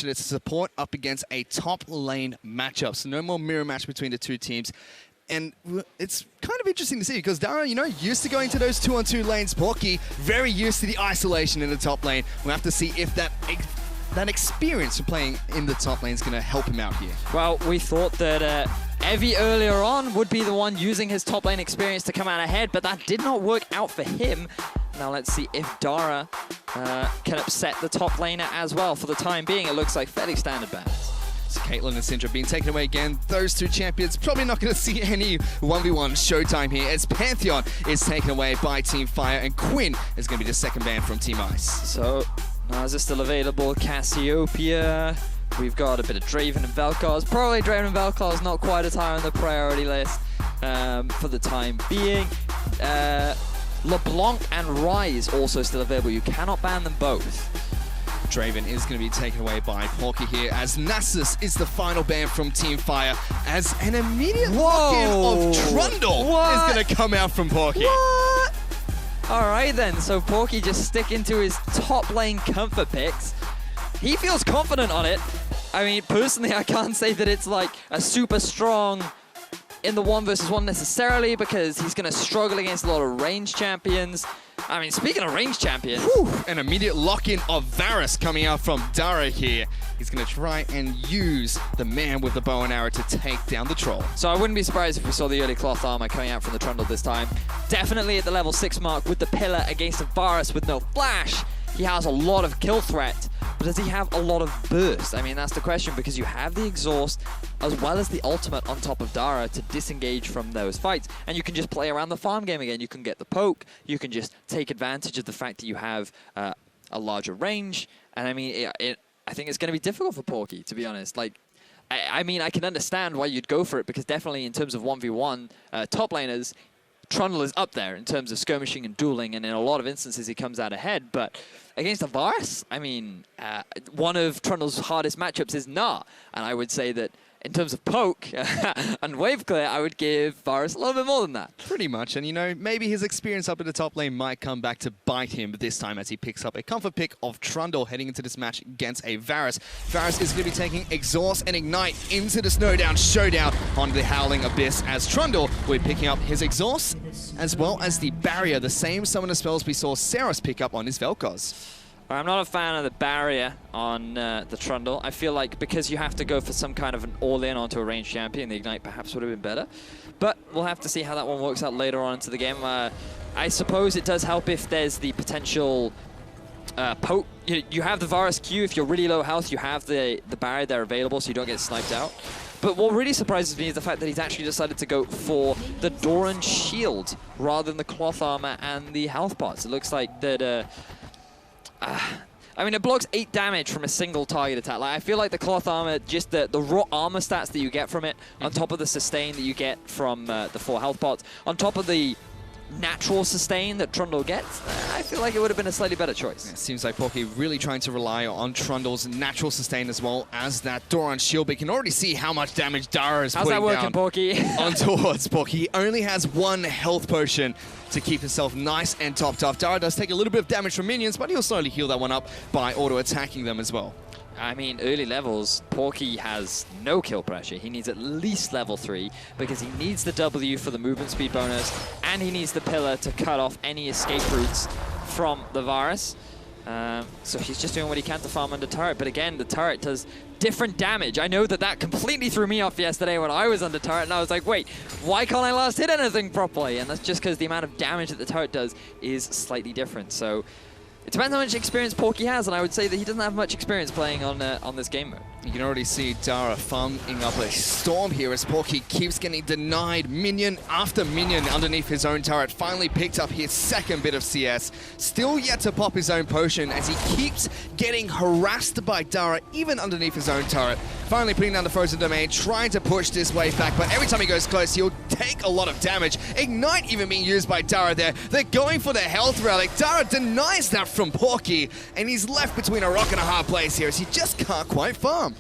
mentioned, it's a support up against a top lane matchup. So no more mirror match between the two teams. And it's kind of interesting to see because Dara, you know, used to going to those 2-on-2 lanes. Porky, very used to the isolation in the top lane. We'll have to see if that experience of playing in the top lane is going to help him out here. Well, we thought that Evie earlier on would be the one using his top lane experience to come out ahead, but that did not work out for him. Now let's see if Dara can upset the top laner as well. For the time being, it looks like fairly standard bans. So Caitlyn and Syndra being taken away again. Those two champions probably not going to see any 1v1 showtime here as Pantheon is taken away by Team Fire and Quinn is going to be the second ban from Team Ice. So Naz is still available. Cassiopeia. We've got a bit of Draven and Vel'Koz. Probably Draven and Vel'Koz not quite as high on the priority list for the time being. LeBlanc and Ryze also still available. You cannot ban them both. Draven is going to be taken away by Porky here as Nasus is the final ban from Team Fire as an immediate lock-in of Trundle is going to come out from Porky. What? All right then, so Porky just sticking to his top lane comfort picks. He feels confident on it. I mean, personally, I can't say that it's like a super strong in the 1v1 necessarily because he's going to struggle against a lot of range champions. I mean, speaking of range champions... Whew, an immediate lock-in of Varus coming out from Dara here. He's going to try and use the man with the bow and arrow to take down the troll. So I wouldn't be surprised if we saw the early cloth armor coming out from the Trundle this time. Definitely at the level 6 mark with the pillar against a Varus with no flash. He has a lot of kill threat, but does he have a lot of burst? I mean, that's the question because you have the exhaust as well as the ultimate on top of Dara to disengage from those fights. And you can just play around the farm game again. You can get the poke. You can just take advantage of the fact that you have a larger range. And I mean, I think it's going to be difficult for Porky, to be honest. Like, I mean, I can understand why you'd go for it because definitely in terms of 1v1 top laners, Trundle is up there in terms of skirmishing and dueling, and in a lot of instances he comes out ahead. But against a Varus, I mean, one of Trundle's hardest matchups is Gnar, and I would say that in terms of poke and wave clear, I would give Varus a little bit more than that. Pretty much, and you know, maybe his experience up in the top lane might come back to bite him this time as he picks up a comfort pick of Trundle heading into this match against a Varus. Varus is going to be taking Exhaust and Ignite into the Snowdown Showdown on the Howling Abyss as Trundle will be picking up his Exhaust as well as the Barrier, the same summoner spells we saw Saros pick up on his Vel'Koz. I'm not a fan of the barrier on the Trundle. I feel like because you have to go for some kind of an all-in onto a ranged champion, the Ignite perhaps would have been better. But we'll have to see how that one works out later on into the game. I suppose it does help if there's the potential poke. You have the Varus Q. If you're really low health, you have the barrier there available so you don't get sniped out. But what really surprises me is the fact that he's actually decided to go for the Doran Shield rather than the Cloth Armor and the Health Pots. It looks like that... I mean, it blocks 8 damage from a single target attack. Like, I feel like the Cloth Armor, just the raw armor stats that you get from it, on top of the sustain that you get from the 4 health pots, on top of the natural sustain that Trundle gets, I feel like it would have been a slightly better choice. It seems like Porky really trying to rely on Trundle's natural sustain as well as that Doran Shield. But you can already see how much damage Dara is putting down. How's that working, Porky? On towards Porky. He only has 1 health potion to keep himself nice and topped off. Dara does take a little bit of damage from minions, but he'll slowly heal that one up by auto-attacking them as well. I mean, early levels, Porky has no kill pressure. He needs at least level 3 because he needs the W for the movement speed bonus, and he needs the pillar to cut off any escape routes from the Varus. So he's just doing what he can to farm under turret. But again, the turret does different damage. I know that that completely threw me off yesterday when I was under turret, and I was like, wait, why can't I last hit anything properly? And that's just because the amount of damage that the turret does is slightly different. So it depends how much experience Porky has, and I would say that he doesn't have much experience playing on this game mode. You can already see Dara farming up a storm here as Porky keeps getting denied minion after minion underneath his own turret. Finally picked up his second bit of CS. Still yet to pop his own potion as he keeps getting harassed by Dara even underneath his own turret. Finally putting down the frozen domain, trying to push this wave back, but every time he goes close, he'll take a lot of damage. Ignite even being used by Dara there. They're going for the health relic. Dara denies that from Porky, and he's left between a rock and a hard place here as he just can't quite farm.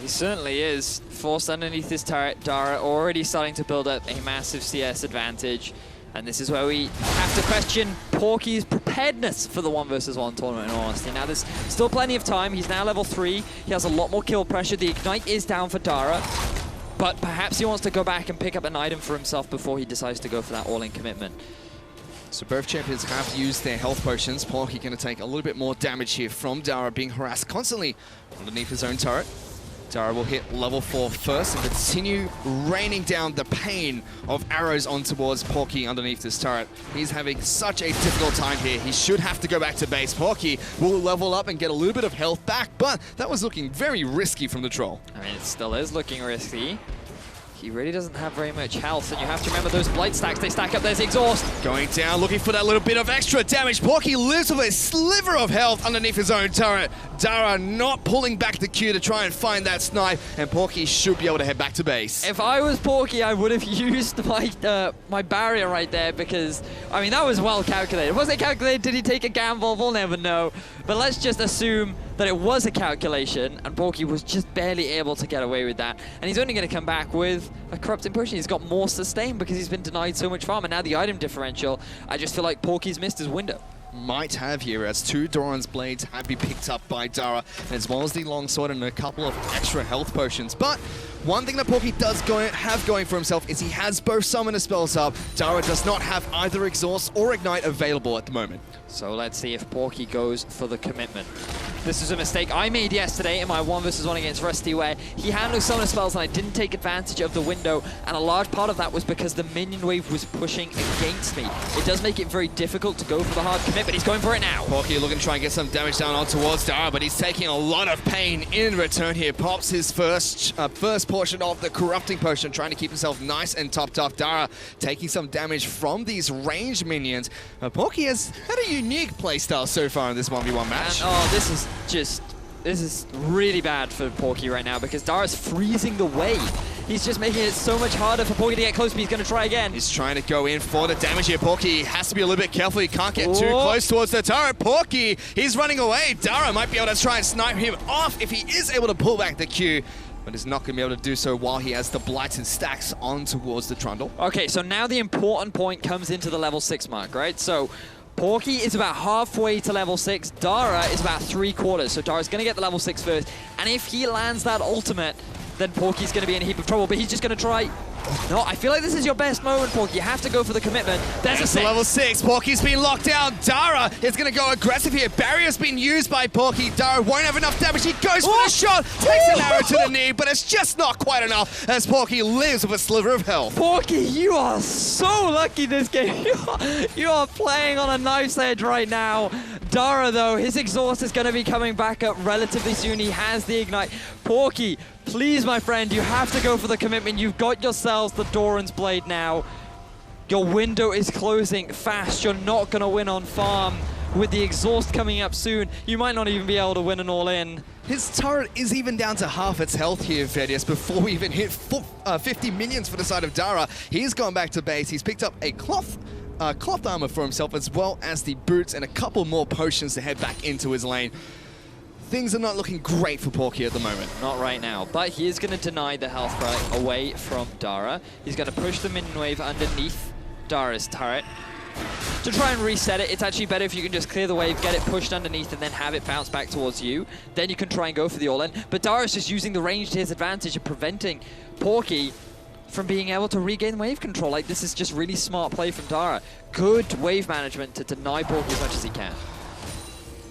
He certainly is. Forced underneath his turret. Dara already starting to build up a massive CS advantage. And this is where we have to question Porky's preparedness for the 1v1 tournament, in all honesty. Now, there's still plenty of time. He's now level 3. He has a lot more kill pressure. The Ignite is down for Dara. But perhaps he wants to go back and pick up an item for himself before he decides to go for that all-in commitment. So both champions have used their health potions. Porky going to take a little bit more damage here from Dara, being harassed constantly underneath his own turret. Dara will hit level 4 first and continue raining down the pain of arrows on towards Porky underneath this turret. He's having such a difficult time here. He should have to go back to base. Porky will level up and get a little bit of health back, but that was looking very risky from the troll. I mean, it still is looking risky. He really doesn't have very much health, and you have to remember those blight stacks, they stack up. There's the exhaust. Going down, looking for that little bit of extra damage. Porky lives with a sliver of health underneath his own turret. Dara not pulling back the Q to try and find that snipe, and Porky should be able to head back to base. If I was Porky, I would have used my barrier right there, because, I mean, that was well calculated. Was it calculated? Did he take a gamble? We'll never know. But let's just assume that it was a calculation, and Porky was just barely able to get away with that. And he's only going to come back with a corrupting potion. He's got more sustain because he's been denied so much farm, and now the item differential, I just feel like Porky's missed his window. Might have here, as 2 Doran's blades have been picked up by Dara, as well as the longsword and a couple of extra health potions. But one thing that Porky does have going for himself is he has both summoner spells up. Dara does not have either exhaust or ignite available at the moment. So let's see if Porky goes for the commitment. This is a mistake I made yesterday in my 1v1 against Rusty, where he had no summoner spells and I didn't take advantage of the window, and a large part of that was because the minion wave was pushing against me. It does make it very difficult to go for the hard commit, but he's going for it now. Porky looking to try and get some damage down on towards Dara, but he's taking a lot of pain in return here. Pops his first portion of the corrupting potion, trying to keep himself nice and topped off. Dara taking some damage from these ranged minions. Porky has had a unique playstyle so far in this 1v1 match. And, oh, this is really bad for Porky right now, because Dara's freezing the wave. He's just making it so much harder for Porky to get close, but he's going to try again. He's trying to go in for the damage here. Porky has to be a little bit careful. He can't get too close towards the turret. Porky, he's running away. Dara might be able to try and snipe him off if he is able to pull back the Q, but is not going to be able to do so while he has the blights and stacks on towards the trundle. Okay, so now the important point comes into the level 6 mark, right? So Porky is about halfway to level 6. Dara is about 3/4. So Dara's going to get the level 6 first. And if he lands that ultimate, then Porky's going to be in a heap of trouble. But he's just going to try. No, I feel like this is your best moment, Porky. You have to go for the commitment. There's a 6. Level 6. Porky's been locked down. Dara is going to go aggressive here. Barrier's been used by Porky. Dara won't have enough damage. He goes for the shot. Takes an arrow to the knee, but it's just not quite enough as Porky lives with a sliver of health. Porky, you are so lucky this game. You are playing on a knife's edge right now. Dara, though, his exhaust is going to be coming back up relatively soon. He has the ignite. Porky, please, my friend, you have to go for the commitment. You've got yourselves the Doran's Blade now. Your window is closing fast. You're not going to win on farm. With the exhaust coming up soon, you might not even be able to win an all-in. His turret is even down to half its health here, Vedius, before we even hit 50 minions for the side of Dara. He's gone back to base. He's picked up a cloth armor for himself, as well as the boots and a couple more potions to head back into his lane. Things are not looking great for Porky at the moment. Not right now, but he is going to deny the health right away from Dara. He's going to push the minion wave underneath Dara's turret. To try and reset it, it's actually better if you can just clear the wave, get it pushed underneath, and then have it bounce back towards you. Then you can try and go for the all-in. But Dara's just using the range to his advantage and preventing Porky from being able to regain wave control. Like, this is just really smart play from Dara. Good wave management to deny Porky as much as he can.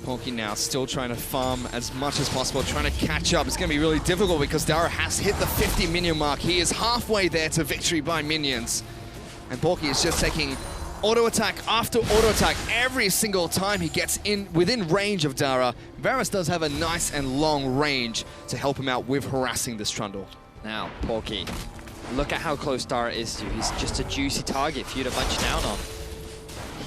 Porky now still trying to farm as much as possible, trying to catch up. It's going to be really difficult because Dara has hit the 50 minion mark. He is halfway there to victory by minions. And Porky is just taking auto attack after auto attack every single time he gets within range of Dara. Varus does have a nice and long range to help him out with harassing this trundle. Now, Porky, look at how close Dara is to you. He's just a juicy target for you to bunch down on.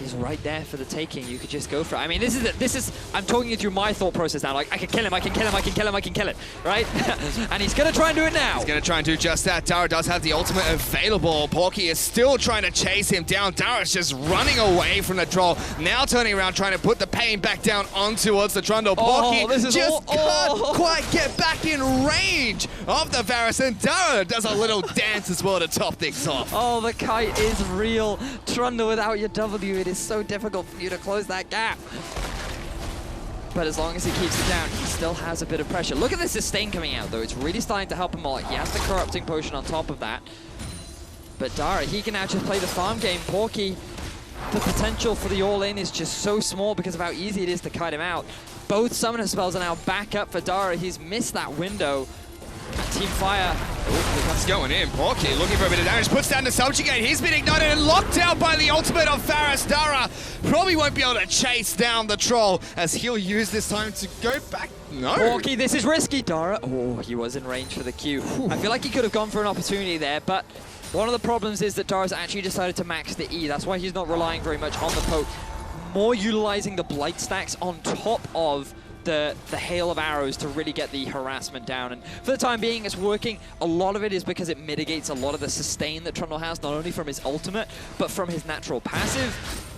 is right there for the taking. You could just go for it. I mean, I'm talking you through my thought process now. Like, I can kill him, I can kill him, I can kill him, I can kill it, right? And he's gonna try and do it now. He's gonna try and do just that. Dara does have the ultimate available. Porky is still trying to chase him down. Dara's just running away from the troll. Now turning around, trying to put the pain back down on towards the Trundle. Porky just can't quite get back in range of the Varus, and Dara does a little dance as well to top things off. Oh, the kite is real. Trundle without your W, it is so difficult for you to close that gap. But as long as he keeps it down, he still has a bit of pressure. Look at the sustain coming out, though. It's really starting to help him a lot. He has the corrupting potion on top of that. But Dara, he can now just play the farm game. Porky, the potential for the all-in is just so small because of how easy it is to kite him out. Both summoner spells are now back up for Dara. He's missed that window. Team Fire. That's going in. Porky looking for a bit of damage. Puts down the subjugate. He's been ignited and locked out by the ultimate of Varus. Dara probably won't be able to chase down the troll as he'll use this time to go back. No. Porky, this is risky. Dara. Oh, he was in range for the Q. I feel like he could have gone for an opportunity there, but one of the problems is that Dara's actually decided to max the E. That's why he's not relying very much on the poke. More utilizing the blight stacks on top of the hail of arrows to really get the harassment down. And for the time being, it's working. A lot of it is because it mitigates a lot of the sustain that Trundle has, not only from his ultimate, but from his natural passive.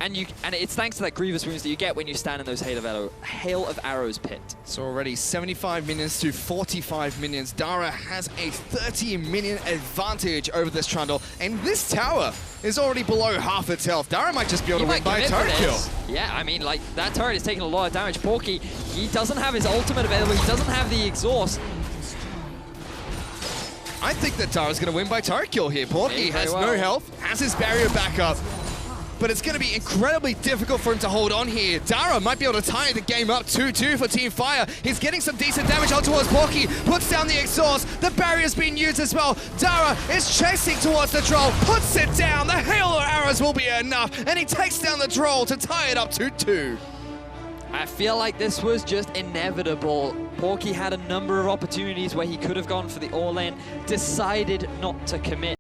And it's thanks to that Grievous Wounds that you get when you stand in those Hail of Arrows pit. So already 75 minions to 45 minions. Dara has a 30 minion advantage over this Trundle, and this tower is already below half its health. Dara might just be able to win by a turret kill. Yeah, I mean, like, that turret is taking a lot of damage. Porky, he doesn't have his ultimate available. He doesn't have the exhaust. I think that Dara's going to win by turret kill here. Porky has no health, has his barrier back up, but it's going to be incredibly difficult for him to hold on here. Dara might be able to tie the game up 2-2 for Team Fire. He's getting some decent damage on towards Porky, puts down the exhaust, the barrier's being used as well. Dara is chasing towards the troll, puts it down, the hail of arrows will be enough, and he takes down the troll to tie it up 2-2. I feel like this was just inevitable. Porky had a number of opportunities where he could have gone for the all-in, decided not to commit.